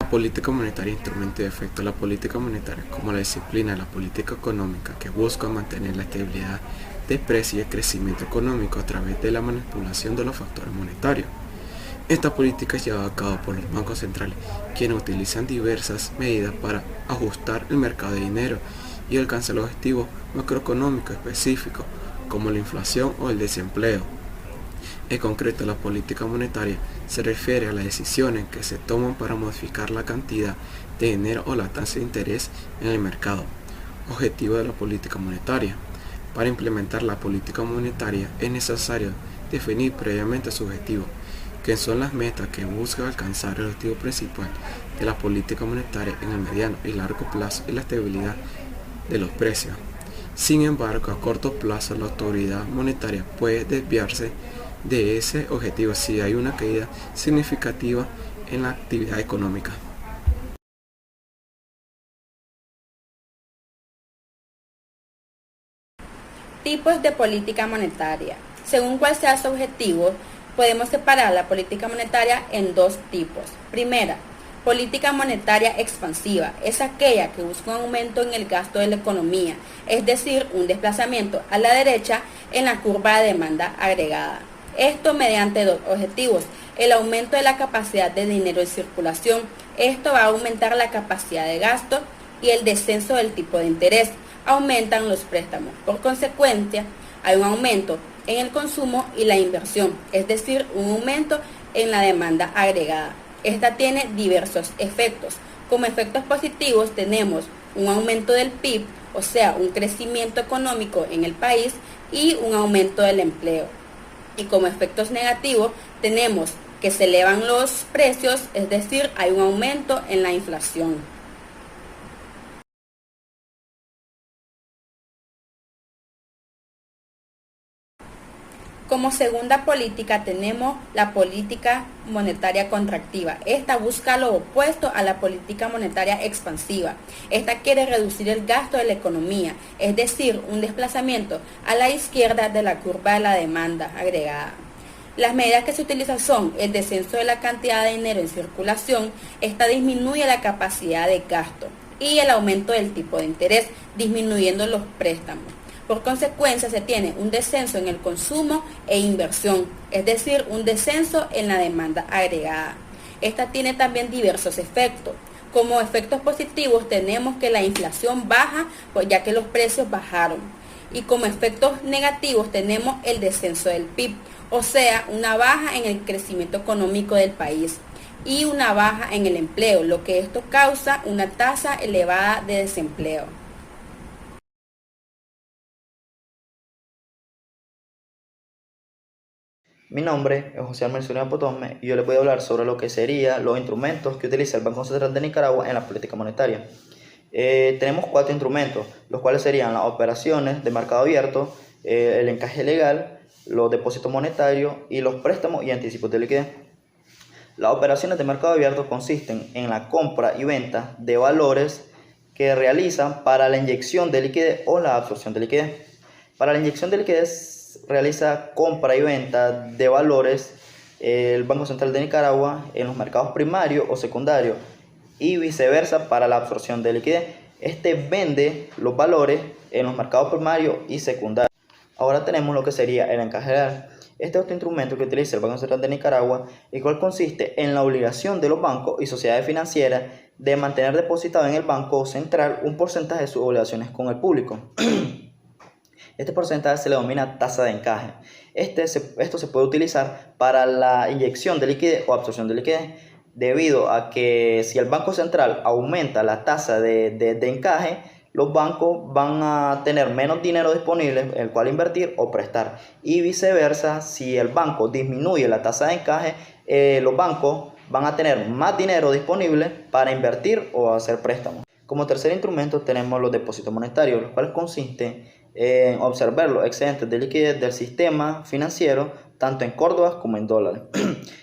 La política monetaria instrumento y efecto. La política monetaria es como la disciplina de la política económica que busca mantener la estabilidad de precio y el crecimiento económico a través de la manipulación de los factores monetarios. Esta política es llevada a cabo por los bancos centrales, quienes utilizan diversas medidas para ajustar el mercado de dinero y alcanzar objetivos macroeconómicos específicos, como la inflación o el desempleo. En concreto, la política monetaria se refiere a las decisiones que se toman para modificar la cantidad de dinero o la tasa de interés en el mercado. Objetivo de la política monetaria. Para implementar la política monetaria es necesario definir previamente su objetivo, que son las metas que busca alcanzar. El objetivo principal de la política monetaria en el mediano y largo plazo es la estabilidad de los precios. Sin embargo, a corto plazo la autoridad monetaria puede desviarse de ese objetivo si hay una caída significativa en la actividad económica. Tipos de política monetaria. Según cuál sea su objetivo, podemos separar la política monetaria en dos tipos. Primera, política monetaria expansiva. Es aquella que busca un aumento en el gasto de la economía, es decir, un desplazamiento a la derecha en la curva de demanda agregada. Esto mediante dos objetivos: el aumento de la capacidad de dinero en circulación. Esto va a aumentar la capacidad de gasto, y el descenso del tipo de interés. Aumentan los préstamos. Por consecuencia, hay un aumento en el consumo y la inversión, es decir, un aumento en la demanda agregada. Esta tiene diversos efectos. Como efectos positivos tenemos un aumento del PIB, o sea, un crecimiento económico en el país, y un aumento del empleo. Y como efectos negativos tenemos que se elevan los precios, es decir, hay un aumento en la inflación. Como segunda política tenemos la política monetaria contractiva. Esta busca lo opuesto a la política monetaria expansiva. Esta quiere reducir el gasto de la economía, es decir, un desplazamiento a la izquierda de la curva de la demanda agregada. Las medidas que se utilizan son el descenso de la cantidad de dinero en circulación. Esta disminuye la capacidad de gasto, y el aumento del tipo de interés, disminuyendo los préstamos. Por consecuencia, se tiene un descenso en el consumo e inversión, es decir, un descenso en la demanda agregada. Esta tiene también diversos efectos. Como efectos positivos tenemos que la inflación baja, pues ya que los precios bajaron. Y como efectos negativos tenemos el descenso del PIB, o sea, una baja en el crecimiento económico del país y una baja en el empleo, lo que esto causa una tasa elevada de desempleo. Mi nombre es José Almercio Potosme y yo les voy a hablar sobre lo que serían los instrumentos que utiliza el Banco Central de Nicaragua en la política monetaria. Tenemos 4 instrumentos, los cuales serían las operaciones de mercado abierto, el encaje legal, los depósitos monetarios y los préstamos y anticipos de liquidez. Las operaciones de mercado abierto consisten en la compra y venta de valores que realizan para la inyección de liquidez o la absorción de liquidez. Para la inyección de liquidez realiza compra y venta de valores el Banco Central de Nicaragua en los mercados primarios o secundarios, y viceversa para la absorción de liquidez. Este vende los valores en los mercados primarios y secundarios. Ahora tenemos lo que sería el encaje legal. Este es otro instrumento que utiliza el Banco Central de Nicaragua, el cual consiste en la obligación de los bancos y sociedades financieras de mantener depositado en el Banco Central un porcentaje de sus obligaciones con el público. Este porcentaje se le denomina tasa de encaje. Esto se puede utilizar para la inyección de liquidez o absorción de liquidez, debido a que si el Banco Central aumenta la tasa de encaje, los bancos van a tener menos dinero disponible el cual invertir o prestar, y viceversa, si el banco disminuye la tasa de encaje, los bancos van a tener más dinero disponible para invertir o hacer préstamos. Como tercer instrumento tenemos los depósitos monetarios, los cuales consisten en observar los excedentes de liquidez del sistema financiero, tanto en córdobas como en dólares.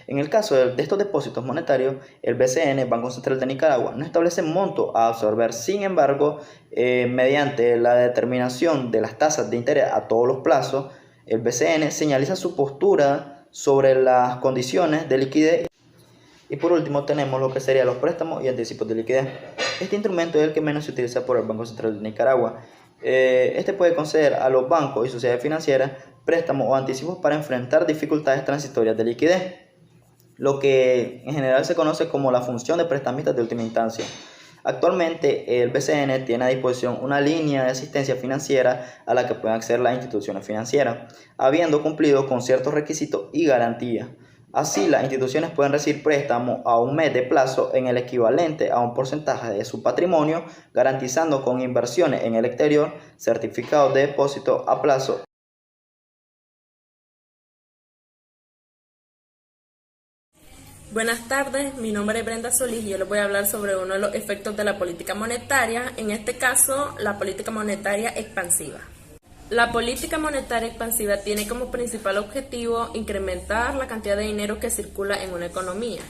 En el caso de estos depósitos monetarios, el BCN, Banco Central de Nicaragua, no establece monto a absorber. Sin embargo, mediante la determinación de las tasas de interés a todos los plazos, el BCN señaliza su postura sobre las condiciones de liquidez Y por último tenemos lo que serían los préstamos y anticipos de liquidez. Este instrumento es el que menos se utiliza por el Banco Central de Nicaragua. Este puede conceder a los bancos y sociedades financieras préstamos o anticipos para enfrentar dificultades transitorias de liquidez, lo que en general se conoce como la función de prestamistas de última instancia. Actualmente el BCN tiene a disposición una línea de asistencia financiera a la que pueden acceder las instituciones financieras, habiendo cumplido con ciertos requisitos y garantías. Así, las instituciones pueden recibir préstamos a un mes de plazo en el equivalente a un porcentaje de su patrimonio, garantizando con inversiones en el exterior, certificados de depósito a plazo. Buenas tardes, mi nombre es Brenda Solís y yo les voy a hablar sobre uno de los efectos de la política monetaria, en este caso la política monetaria expansiva. La política monetaria expansiva tiene como principal objetivo incrementar la cantidad de dinero que circula en una economía.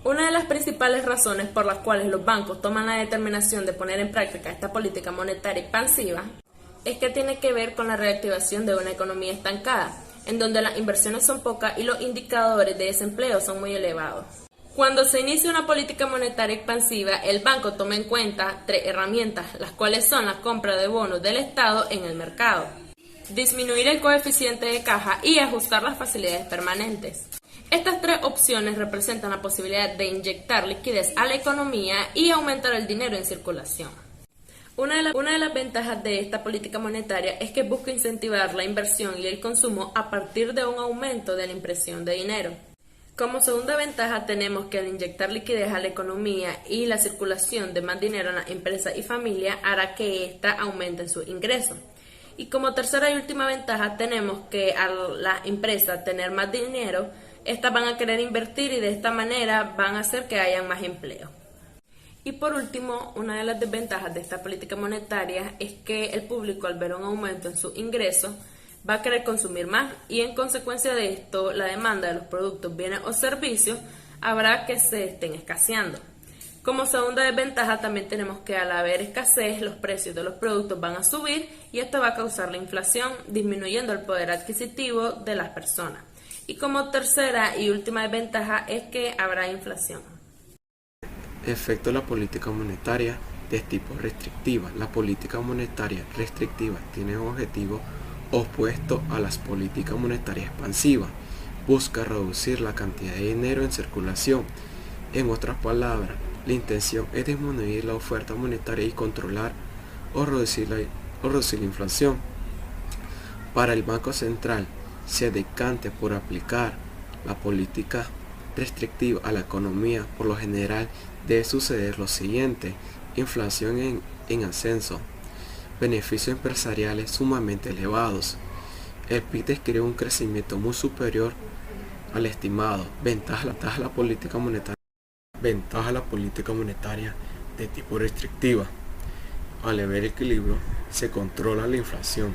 Una de las principales razones por las cuales los bancos toman la determinación de poner en práctica esta política monetaria expansiva es que tiene que ver con la reactivación de una economía estancada, en donde las inversiones son pocas y los indicadores de desempleo son muy elevados. Cuando se inicia una política monetaria expansiva, el banco toma en cuenta 3 herramientas, las cuales son la compra de bonos del Estado en el mercado, disminuir el coeficiente de caja y ajustar las facilidades permanentes. Estas 3 opciones representan la posibilidad de inyectar liquidez a la economía y aumentar el dinero en circulación. Una de las ventajas de esta política monetaria es que busca incentivar la inversión y el consumo a partir de un aumento de la impresión de dinero. Como segunda ventaja tenemos que al inyectar liquidez a la economía y la circulación de más dinero en las empresas y familias hará que ésta aumente sus ingresos. Y como tercera y última ventaja tenemos que a las empresas tener más dinero, estas van a querer invertir y de esta manera van a hacer que haya más empleo. Y por último, una de las desventajas de esta política monetaria es que el público al ver un aumento en sus ingresos va a querer consumir más y en consecuencia de esto la demanda de los productos, bienes o servicios habrá que se estén escaseando. Como segunda desventaja también tenemos que al haber escasez los precios de los productos van a subir y esto va a causar la inflación disminuyendo el poder adquisitivo de las personas. Y como tercera y última desventaja es que habrá inflación. Efecto de la política monetaria de tipo restrictiva. La política monetaria restrictiva tiene un objetivo opuesto a las políticas monetarias expansivas. Busca reducir la cantidad de dinero en circulación. En otras palabras, la intención es disminuir la oferta monetaria y controlar o reducir la inflación. Para el Banco Central se decante por aplicar la política restrictiva a la economía, por lo general debe suceder lo siguiente: inflación en ascenso, beneficios empresariales sumamente elevados, el PIB describe un crecimiento muy superior al estimado. Ventaja de la política monetaria de tipo restrictiva. Al haber equilibrio se controla la inflación,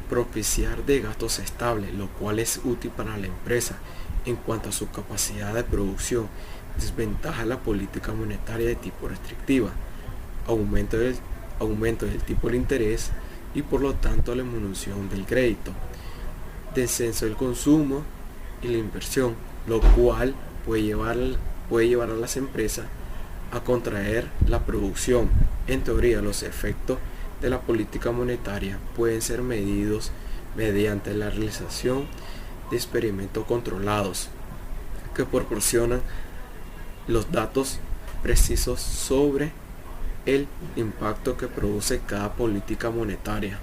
propiciar de gastos estables, lo cual es útil para la empresa en cuanto a su capacidad de producción. Desventaja de la política monetaria de tipo restrictiva: aumento del tipo de interés y por lo tanto la disminución del crédito, descenso del consumo y la inversión, lo cual puede llevar a las empresas a contraer la producción. En teoría, los efectos de la política monetaria pueden ser medidos mediante la realización de experimentos controlados que proporcionan los datos precisos sobre el impacto que produce cada política monetaria.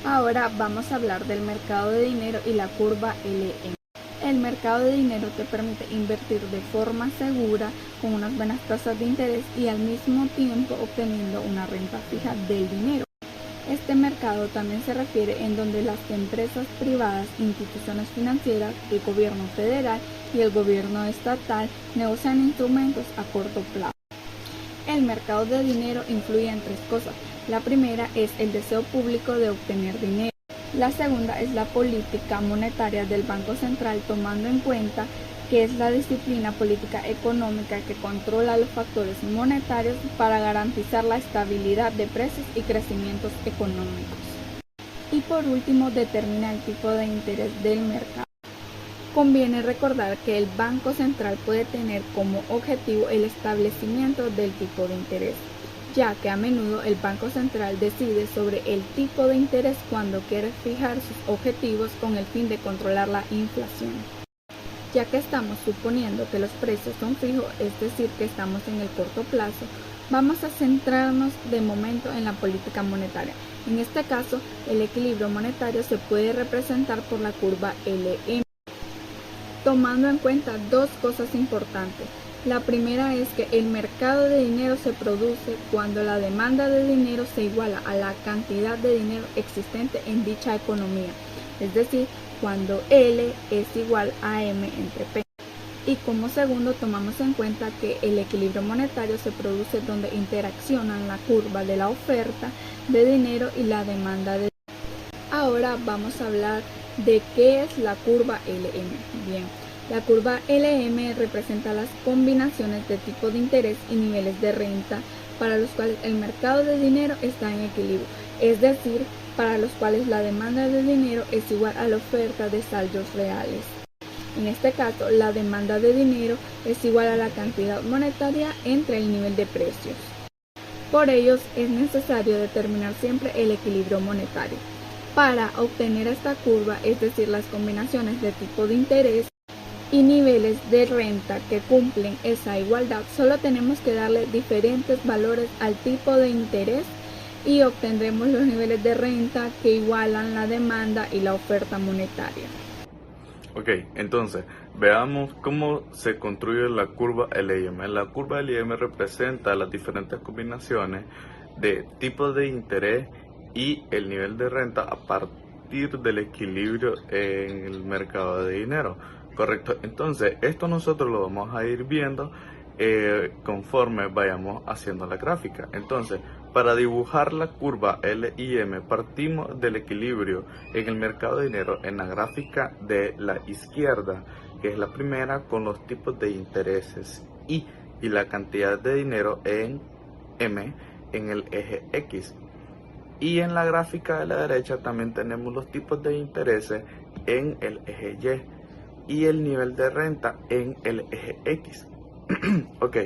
Ahora vamos a hablar del mercado de dinero y la curva LM. El mercado de dinero te permite invertir de forma segura con unas buenas tasas de interés y al mismo tiempo obteniendo una renta fija del dinero. Este mercado también se refiere en donde las empresas privadas, instituciones financieras, el gobierno federal y el gobierno estatal negocian instrumentos a corto plazo. El mercado de dinero influye en 3 cosas. La primera es el deseo público de obtener dinero. La segunda es la política monetaria del Banco Central tomando en cuenta que es la disciplina política económica que controla los factores monetarios para garantizar la estabilidad de precios y crecimientos económicos. Y por último, determina el tipo de interés del mercado. Conviene recordar que el Banco Central puede tener como objetivo el establecimiento del tipo de interés, ya que a menudo el Banco Central decide sobre el tipo de interés cuando quiere fijar sus objetivos con el fin de controlar la inflación. Ya que estamos suponiendo que los precios son fijos, es decir, que estamos en el corto plazo, vamos a centrarnos de momento en la política monetaria. En este caso, el equilibrio monetario se puede representar por la curva LM, tomando en cuenta dos cosas importantes. La primera es que el mercado de dinero se produce cuando la demanda de dinero se iguala a la cantidad de dinero existente en dicha economía, es decir, cuando L es igual a M entre P. Y como segundo, tomamos en cuenta que el equilibrio monetario se produce donde interaccionan la curva de la oferta de dinero y la demanda de dinero. Ahora vamos a hablar de qué es la curva LM. Bien, la curva LM representa las combinaciones de tipo de interés y niveles de renta para los cuales el mercado de dinero está en equilibrio, es decir, para los cuales la demanda de dinero es igual a la oferta de saldos reales. En este caso, la demanda de dinero es igual a la cantidad monetaria entre el nivel de precios. Por ello, es necesario determinar siempre el equilibrio monetario. Para obtener esta curva, es decir, las combinaciones de tipo de interés y niveles de renta que cumplen esa igualdad, solo tenemos que darle diferentes valores al tipo de interés y obtendremos los niveles de renta que igualan la demanda y la oferta monetaria. Ok, entonces veamos cómo se construye la curva LIM. La curva LIM representa las diferentes combinaciones de tipos de interés y el nivel de renta a partir del equilibrio en el mercado de dinero. Correcto, entonces esto nosotros lo vamos a ir viendo conforme vayamos haciendo la gráfica. Entonces, para dibujar la curva LIM partimos del equilibrio en el mercado de dinero en la gráfica de la izquierda, que es la primera, con los tipos de intereses y la cantidad de dinero en M en el eje X. Y en la gráfica de la derecha también tenemos los tipos de intereses en el eje Y el nivel de renta en el eje X. Ok,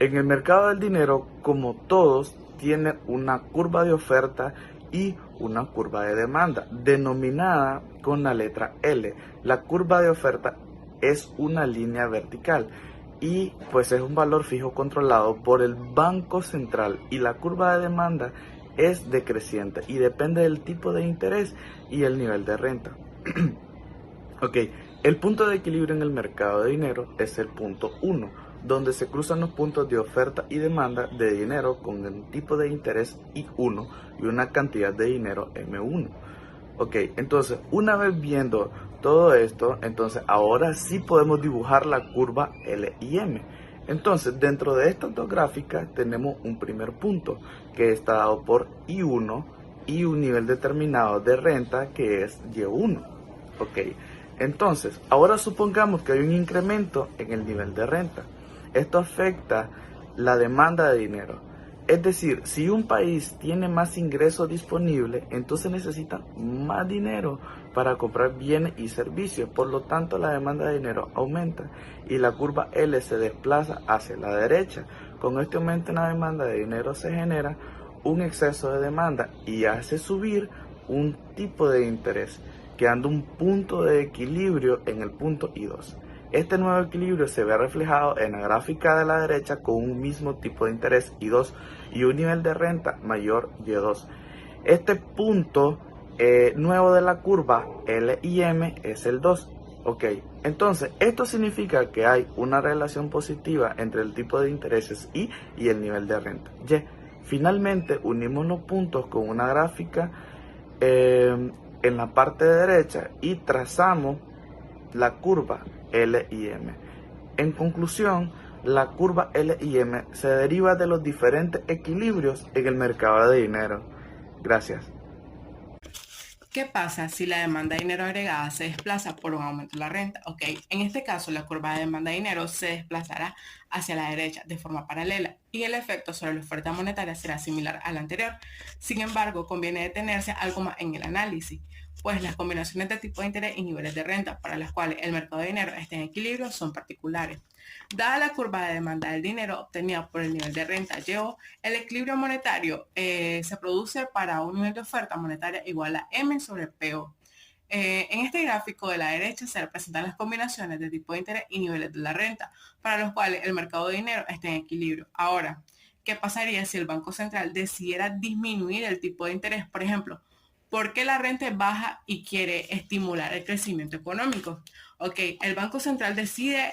en el mercado del dinero, como todos, tiene una curva de oferta y una curva de demanda, denominada con la letra L. La curva de oferta es una línea vertical y pues es un valor fijo controlado por el Banco Central, y la curva de demanda es decreciente y depende del tipo de interés y el nivel de renta. Ok, el punto de equilibrio en el mercado de dinero es el punto 1, donde se cruzan los puntos de oferta y demanda de dinero con el tipo de interés I1 y una cantidad de dinero M1. Ok, entonces una vez viendo todo esto, entonces ahora sí podemos dibujar la curva LIM. Entonces, dentro de estas dos gráficas tenemos un primer punto que está dado por I1 y un nivel determinado de renta que es Y1. Ok, entonces ahora supongamos que hay un incremento en el nivel de renta. Esto afecta la demanda de dinero. Es decir, si un país tiene más ingresos disponibles, entonces necesita más dinero para comprar bienes y servicios. Por lo tanto, la demanda de dinero aumenta y la curva L se desplaza hacia la derecha. Con este aumento en la demanda de dinero se genera un exceso de demanda y hace subir un tipo de interés, quedando un punto de equilibrio en el punto I2. Este nuevo equilibrio se ve reflejado en la gráfica de la derecha con un mismo tipo de interés I2 y un nivel de renta mayor Y2. Este punto nuevo de la curva LIM es el 2. Ok, entonces esto significa que hay una relación positiva entre el tipo de intereses I y el nivel de renta Y. Finalmente unimos los puntos con una gráfica en la parte derecha y trazamos la curva LIM. En conclusión, la curva LIM se deriva de los diferentes equilibrios en el mercado de dinero. Gracias. ¿Qué pasa si la demanda de dinero agregada se desplaza por un aumento de la renta? Ok, en este caso la curva de demanda de dinero se desplazará hacia la derecha de forma paralela y el efecto sobre la oferta monetaria será similar al anterior. Sin embargo, conviene detenerse algo más en el análisis, pues las combinaciones de tipo de interés y niveles de renta para las cuales el mercado de dinero está en equilibrio son particulares. Dada la curva de demanda del dinero obtenida por el nivel de renta YO, el equilibrio monetario se produce para un nivel de oferta monetaria igual a M sobre PO. En este gráfico de la derecha se representan las combinaciones de tipo de interés y niveles de la renta, para los cuales el mercado de dinero está en equilibrio. Ahora, ¿qué pasaría si el Banco Central decidiera disminuir el tipo de interés? Por ejemplo, ¿por qué la renta es baja y quiere estimular el crecimiento económico? Ok, el Banco Central decide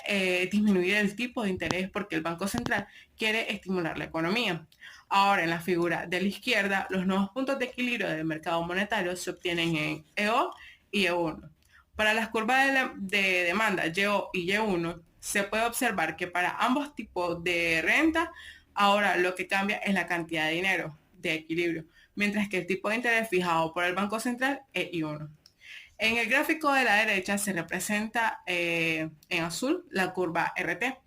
disminuir el tipo de interés porque el Banco Central quiere estimular la economía. Ahora, en la figura de la izquierda, los nuevos puntos de equilibrio del mercado monetario se obtienen en EO y E1. Para las curvas de demanda YO y Y1, se puede observar que para ambos tipos de renta, ahora lo que cambia es la cantidad de dinero de equilibrio, mientras que el tipo de interés fijado por el Banco Central es I1. En el gráfico de la derecha se representa en azul la curva RT,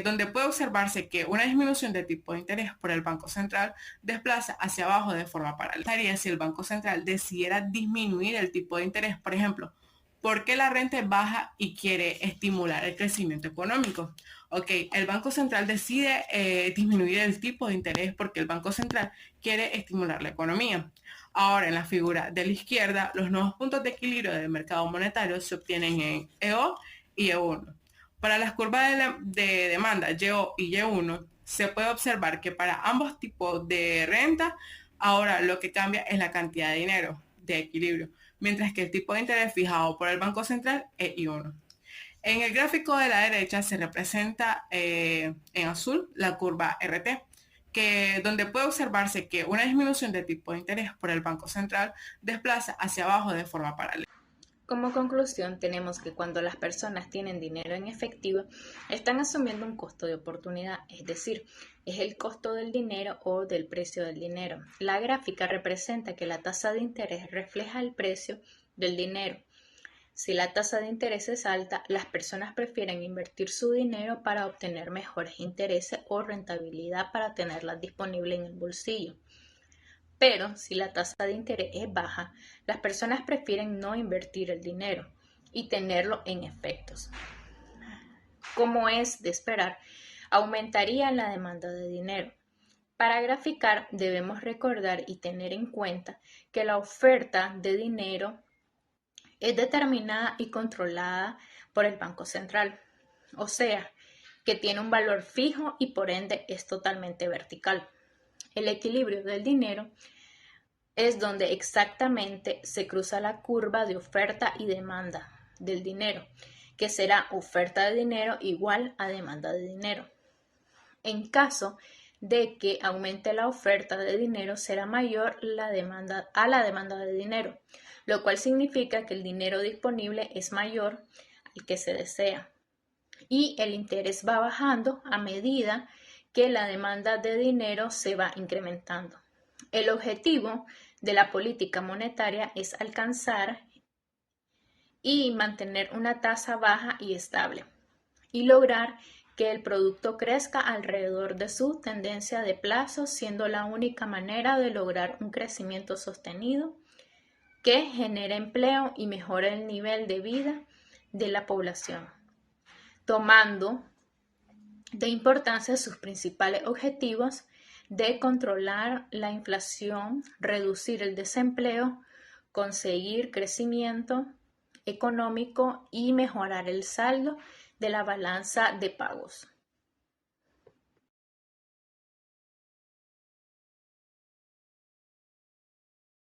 donde puede observarse que una disminución de tipo de interés por el Banco Central desplaza hacia abajo de forma paralela. Si el Banco Central decidiera disminuir el tipo de interés, por ejemplo, ¿por qué la renta es baja y quiere estimular el crecimiento económico? Ok, el Banco Central decide disminuir el tipo de interés porque el Banco Central quiere estimular la economía. Ahora, en la figura de la izquierda, los nuevos puntos de equilibrio del mercado monetario se obtienen en EO y E1. Para las curvas de demanda YO y Y1, se puede observar que para ambos tipos de renta, ahora lo que cambia es la cantidad de dinero de equilibrio, mientras que el tipo de interés fijado por el Banco Central es I1. En el gráfico de la derecha se representa en azul la curva RT, donde puede observarse que una disminución de tipo de interés por el Banco Central desplaza hacia abajo de forma paralela. Como conclusión, tenemos que cuando las personas tienen dinero en efectivo, están asumiendo un costo de oportunidad, es decir, es el costo del dinero o del precio del dinero. La gráfica representa que la tasa de interés refleja el precio del dinero. Si la tasa de interés es alta, las personas prefieren invertir su dinero para obtener mejores intereses o rentabilidad para tenerla disponible en el bolsillo. Pero si la tasa de interés es baja, las personas prefieren no invertir el dinero y tenerlo en efectos. Como es de esperar, aumentaría la demanda de dinero. Para graficar debemos recordar y tener en cuenta que la oferta de dinero es determinada y controlada por el Banco Central, o sea, que tiene un valor fijo y por ende es totalmente vertical. El equilibrio del dinero es donde exactamente se cruza la curva de oferta y demanda del dinero, que será oferta de dinero igual a demanda de dinero. En caso de que aumente la oferta de dinero, será mayor la demanda de dinero, lo cual significa que el dinero disponible es mayor al que se desea. Y el interés va bajando a medida que la demanda de dinero se va incrementando. El objetivo de la política monetaria es alcanzar y mantener una tasa baja y estable y lograr que el producto crezca alrededor de su tendencia de plazo, siendo la única manera de lograr un crecimiento sostenido que genere empleo y mejore el nivel de vida de la población, tomando de importancia sus principales objetivos de controlar la inflación, reducir el desempleo, conseguir crecimiento económico y mejorar el saldo de la balanza de pagos.